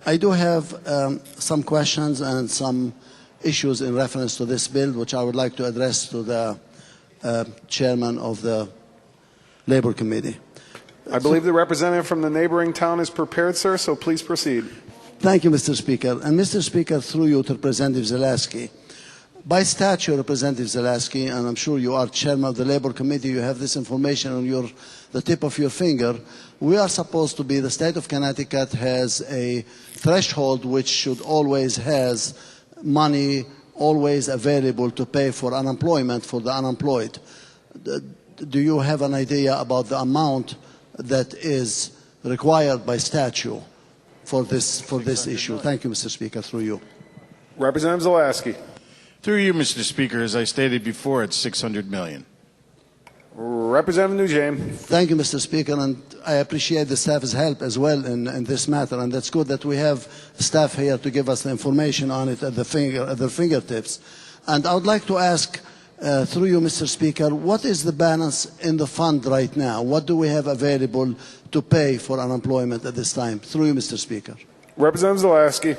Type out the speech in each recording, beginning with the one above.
I do have some questions and some issues in reference to this bill, which I would like to address to the chairman of the Labor Committee. I believe the representative from the neighboring town is prepared, sir, so please proceed. Thank you, Mr. Speaker. And Mr. Speaker, through you to Representative Zaleski. By statute, Representative Zaleski, and I'm sure you are chairman of the Labor Committee, you have this information on the tip of your finger, we are supposed to be, the state of Connecticut has a threshold which should always has money always available to pay for unemployment for the unemployed. Do you have an idea about the amount that is required by statute for this issue? Thank you, Mr. Speaker, through you. Representative Zaleski. Through you, Mr. Speaker, as I stated before, it's $600 million. Representative Noujaim. Thank you, Mr. Speaker, and I appreciate the staff's help as well in this matter, and that's good that we have staff here to give us the information on it at their fingertips. And I would like to ask, through you, Mr. Speaker, what is the balance in the fund right now? What do we have available to pay for unemployment at this time? Through you, Mr. Speaker. Representative Zaleski.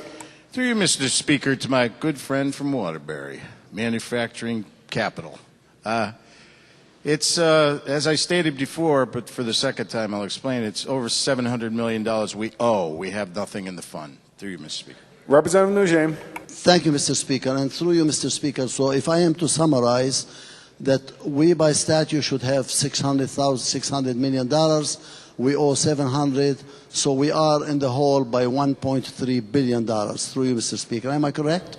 Through you, Mr. Speaker, to my good friend from Waterbury, manufacturing capital. It's, as I stated before, but for the second time I'll explain, it's over $700 million we owe. We have nothing in the fund. Through you, Mr. Speaker. Representative Noujaim. Thank you, Mr. Speaker. And through you, Mr. Speaker, so if I am to summarize that we by statute should have $600 million, we owe $700, so we are in the hole by $1.3 billion. Through you, Mr. Speaker. Am I correct?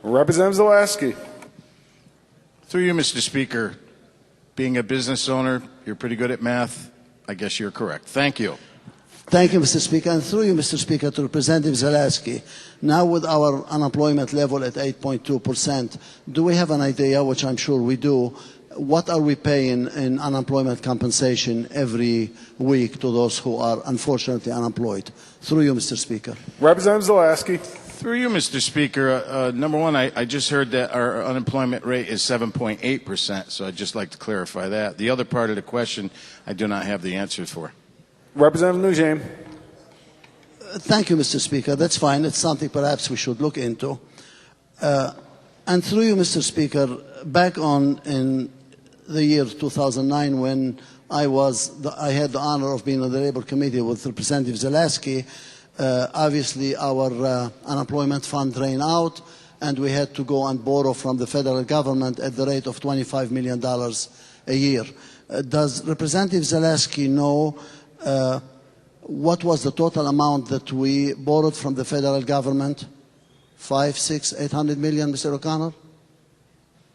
Representative Zaleski. Through you, Mr. Speaker, being a business owner, you're pretty good at math. I guess you're correct. Thank you. Thank you, Mr. Speaker. And through you, Mr. Speaker, to Representative Zaleski, now with our unemployment level at 8.2%, do we have an idea, which I'm sure we do, what are we paying in unemployment compensation every week to those who are unfortunately unemployed? Through you, Mr. Speaker. Representative Zaleski. Through you, Mr. Speaker, number one, I just heard that our unemployment rate is 7.8%, so I'd just like to clarify that. The other part of the question, I do not have the answers for. Representative Noujaim. Thank you, Mr. Speaker. That's fine. It's something perhaps we should look into. And through you, Mr. Speaker, back in the year 2009 when I had the honor of being on the Labor Committee with Representative Zaleski, obviously our unemployment fund ran out and we had to go and borrow from the federal government at the rate of $25 million a year. Does Representative Zaleski know what was the total amount that we borrowed from the federal government? 5, 6, 800 million, Mr. O'Connor?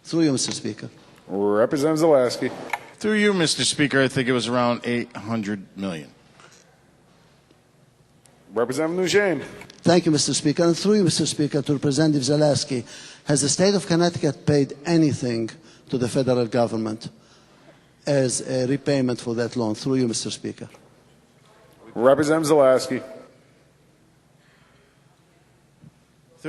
Through you, Mr. Speaker. Representative Zaleski. Through you, Mr. Speaker, I think it was around 800 million. Representative Noujaim. Thank you, Mr. Speaker. And through you, Mr. Speaker, to Representative Zaleski, has the state of Connecticut paid anything to the federal government as a repayment for that loan? Through you, Mr. Speaker. Representative Zaleski.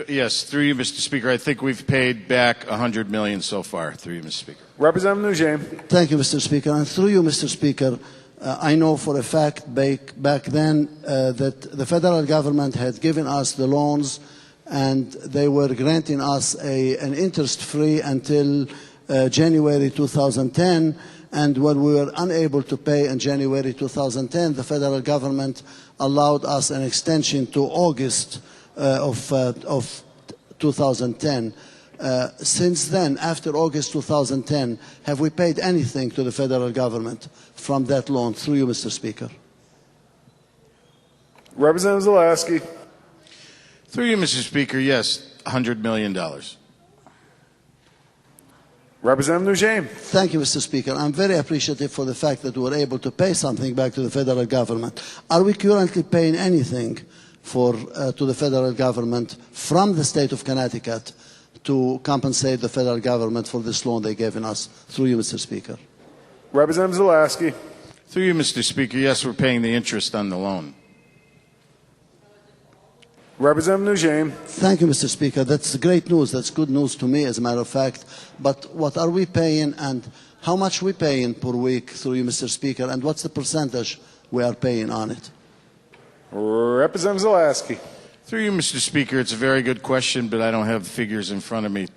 Yes, through you, Mr. Speaker. I think we've paid back $100 million so far. Through you, Mr. Speaker. Representative Noujaim. Thank you, Mr. Speaker. And through you, Mr. Speaker, I know for a fact back then that the federal government had given us the loans and they were granting us an interest-free until January 2010. And when we were unable to pay in January 2010, the federal government allowed us an extension to August of 2010. Since then, after August 2010, have we paid anything to the federal government from that loan? Through you, Mr. Speaker. Representative Zaleski. Through you, Mr. Speaker, yes, $100 million. Representative Noujaim. Thank you, Mr. Speaker. I'm very appreciative for the fact that we were able to pay something back to the federal government. Are we currently paying anything to the federal government from the state of Connecticut to compensate the federal government for this loan they've given us? Through you, Mr. Speaker. Representative Zaleski. Through you, Mr. Speaker, yes, we're paying the interest on the loan. Representative Noujaim. Thank you, Mr. Speaker. That's great news. That's good news to me, as a matter of fact. But what are we paying and how much we paying per week, through you, Mr. Speaker, and what's the percentage we are paying on it? Representative Zaleski. Through you, Mr. Speaker, it's a very good question, but I don't have figures in front of me.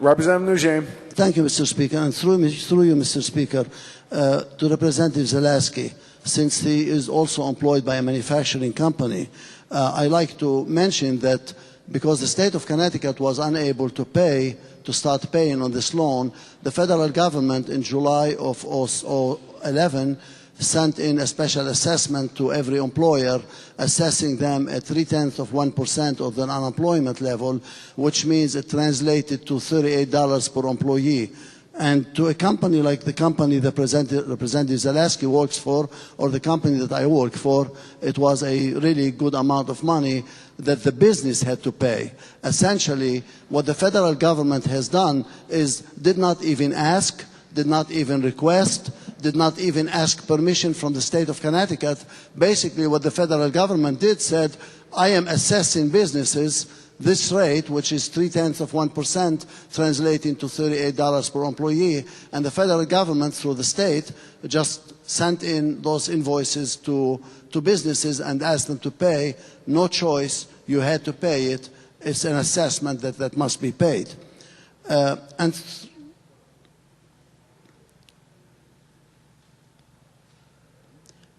Representative Noujaim. Thank you, Mr. Speaker. And through you, Mr. Speaker, to Representative Zaleski, since he is also employed by a manufacturing company, I like to mention that because the state of Connecticut was unable to start paying on this loan, the federal government in July of 2011 sent in a special assessment to every employer, assessing them at 0.3% of their unemployment level, which means it translated to $38 per employee. And to a company like the company that Representative Zaleski works for, or the company that I work for, it was a really good amount of money that the business had to pay. Essentially, what the federal government has done is did not even ask, did not even request, did not even ask permission from the state of Connecticut. Basically, what the federal government did said, I am assessing businesses this rate, which is 0.3%, translating to $38 per employee, and the federal government, through the state, just sent in those invoices to businesses and asked them to pay. No choice, you had to pay it. It's an assessment that must be paid.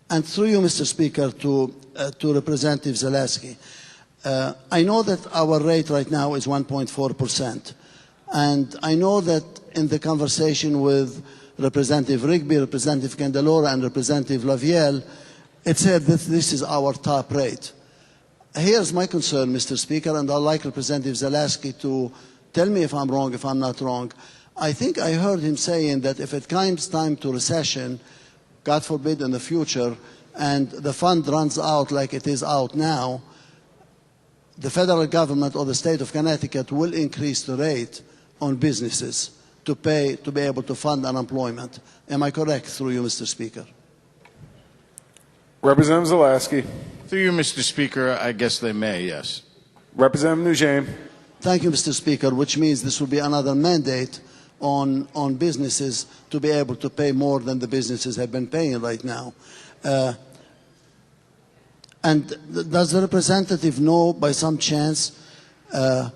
And through you, Mr. Speaker, to Representative Zaleski, I know that our rate right now is 1.4%. And I know that in the conversation with Representative Rigby, Representative Candelora, and Representative Lavielle, it said that this is our top rate. Here's my concern, Mr. Speaker, and I'd like Representative Zaleski to tell me if I'm wrong, if I'm not wrong. I think I heard him saying that if it comes time to recession, God forbid in the future, and the fund runs out like it is out now, the federal government or the state of Connecticut will increase the rate on businesses to be able to fund unemployment. Am I correct, through you, Mr. Speaker? Representative Zaleski. Through you, Mr. Speaker, I guess they may, yes. Representative Noujaim. Thank you, Mr. Speaker, which means this will be another mandate on businesses to be able to pay more than the businesses have been paying right now. And does the representative know by some chance the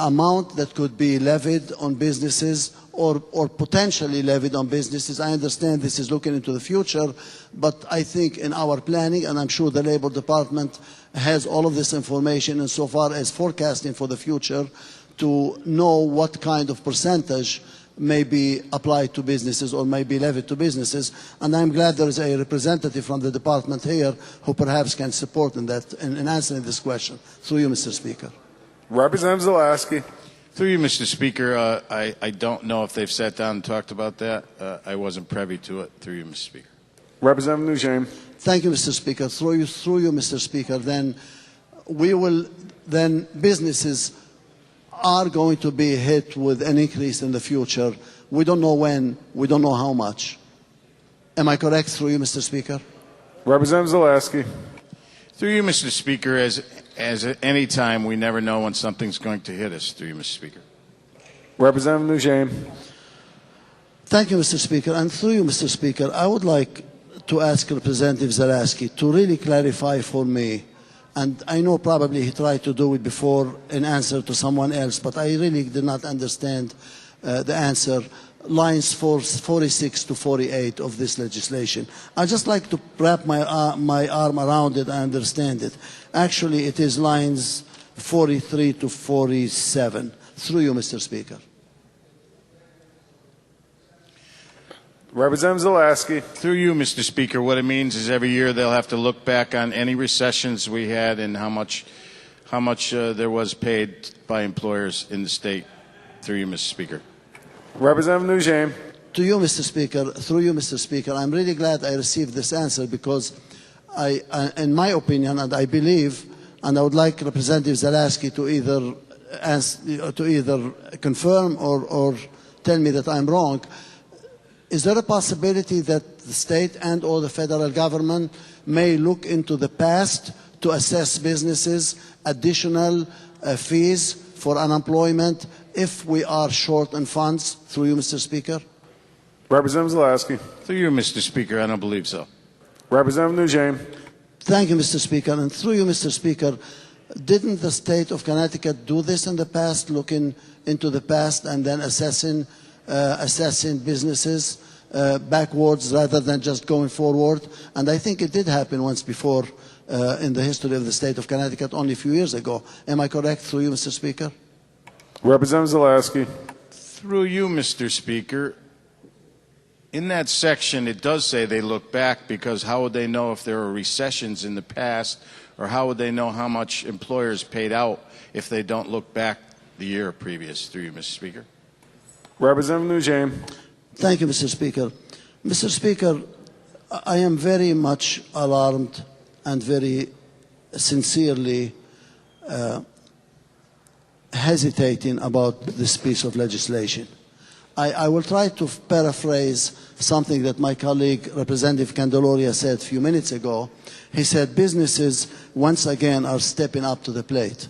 amount that could be levied on businesses or potentially levied on businesses? I understand this is looking into the future, but I think in our planning, and I'm sure the Labor Department has all of this information insofar as forecasting for the future, to know what kind of percentage may be applied to businesses or may be levied to businesses. And I'm glad there is a representative from the department here who perhaps can support in answering this question. Through you, Mr. Speaker. Representative Zaleski. Through you, Mr. Speaker, I don't know if they've sat down and talked about that. I wasn't privy to it. Through you, Mr. Speaker. Representative Noujaim. Thank you, Mr. Speaker. Through you, Mr. Speaker, then businesses are going to be hit with an increase in the future. We don't know when, we don't know how much. Am I correct, through you, Mr. Speaker? Representative Zaleski. Through you, Mr. Speaker, as at any time, we never know when something's going to hit us. Through you, Mr. Speaker. Representative Noujaim. Thank you, Mr. Speaker. And through you, Mr. Speaker, I would like to ask Representative Zaleski to really clarify for me, and I know probably he tried to do it before in answer to someone else, but I really did not understand the answer, lines 46 to 48 of this legislation. I'd just like to wrap my arm around it and understand it. Actually, it is lines 43 to 47. Through you, Mr. Speaker. Representative Zaleski. Through you, Mr. Speaker, what it means is every year they'll have to look back on any recessions we had and how much there was paid by employers in the state. Through you, Mr. Speaker. Representative Noujaim. To you, Mr. Speaker, through you, Mr. Speaker, I'm really glad I received this answer because in my opinion, and I believe, and I would like Representative Zaleski to either confirm or tell me that I'm wrong. Is there a possibility that the state and or the federal government may look into the past to assess businesses additional fees for unemployment if we are short on funds? Through you, Mr. Speaker. Representative Zaleski. Through you, Mr. Speaker, I don't believe so. Representative Noujaim. Thank you, Mr. Speaker. And through you, Mr. Speaker, didn't the state of Connecticut do this in the past, looking into the past and then assessing businesses backwards rather than just going forward? And I think it did happen once before in the history of the state of Connecticut, only a few years ago. Am I correct, through you, Mr. Speaker? Representative Zaleski. Through you, Mr. Speaker, in that section it does say they look back, because how would they know if there were recessions in the past, or how would they know how much employers paid out if they don't look back the year previous? Through you, Mr. Speaker. Representative Noujaim. Thank you, Mr. Speaker. Mr. Speaker, I am very much alarmed and very sincerely hesitating about this piece of legislation. I will try to paraphrase something that my colleague, Representative Candelaria, said a few minutes ago. He said businesses, once again, are stepping up to the plate.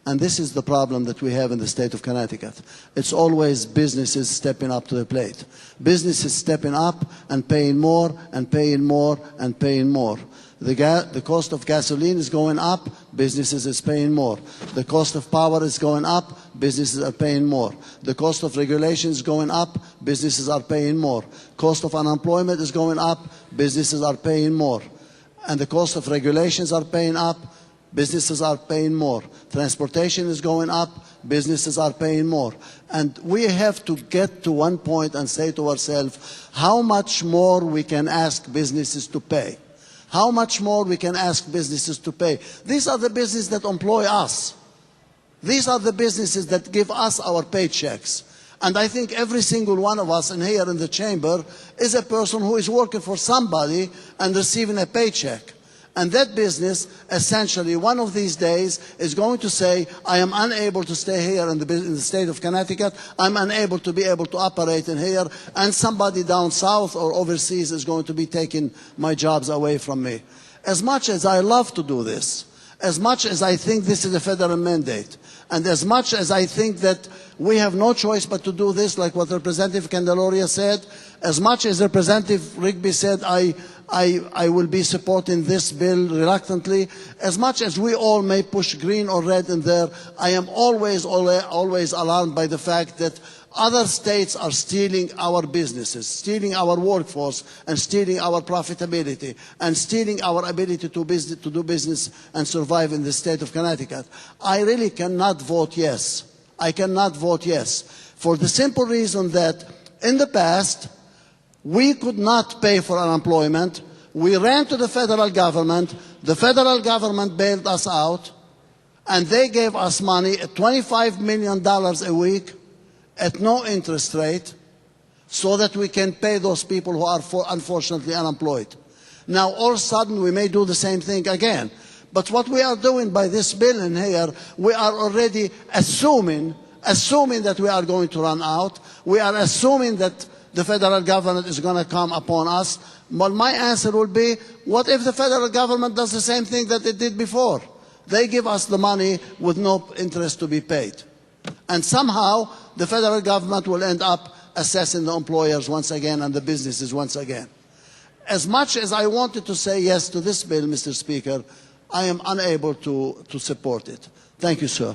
And this is the problem that we have in the state of Connecticut. It's always businesses stepping up to the plate. Businesses stepping up and paying more and paying more and paying more. The cost of gasoline is going up, businesses is paying more. The cost of power is going up, businesses are paying more. The cost of regulation is going up, businesses are paying more. Cost of unemployment is going up, businesses are paying more. And the cost of regulations are paying up, businesses are paying more. Transportation is going up, businesses are paying more. And we have to get to one point and say to ourselves, how much more we can ask businesses to pay? How much more we can ask businesses to pay? These are the businesses that employ us. These are the businesses that give us our paychecks. And I think every single one of us in here in the chamber is a person who is working for somebody and receiving a paycheck. And that business, essentially, one of these days is going to say, I am unable to stay here in the state of Connecticut. I'm unable to be able to operate in here. And somebody down south or overseas is going to be taking my jobs away from me. As much as I love to do this, as much as I think this is a federal mandate, and as much as I think that we have no choice but to do this, like what Representative Candelaria said, as much as Representative Rigby said, I will be supporting this bill reluctantly, as much as we all may push green or red in there, I am always alarmed by the fact that other states are stealing our businesses, stealing our workforce, and stealing our profitability, and stealing our ability to do business and survive in the state of Connecticut. I really cannot vote yes. I cannot vote yes, for the simple reason that in the past, we could not pay for unemployment. We ran to the federal government. The federal government bailed us out, and they gave us money, $25 million a week, at no interest rate, so that we can pay those people who are unfortunately unemployed. Now, all of a sudden, we may do the same thing again. But what we are doing by this bill in here, we are already assuming that we are going to run out. We are assuming that the federal government is going to come upon us. But my answer will be, what if the federal government does the same thing that it did before? They give us the money with no interest to be paid. And somehow, the federal government will end up assessing the employers once again and the businesses once again. As much as I wanted to say yes to this bill, Mr. Speaker, I am unable to support it. Thank you, sir.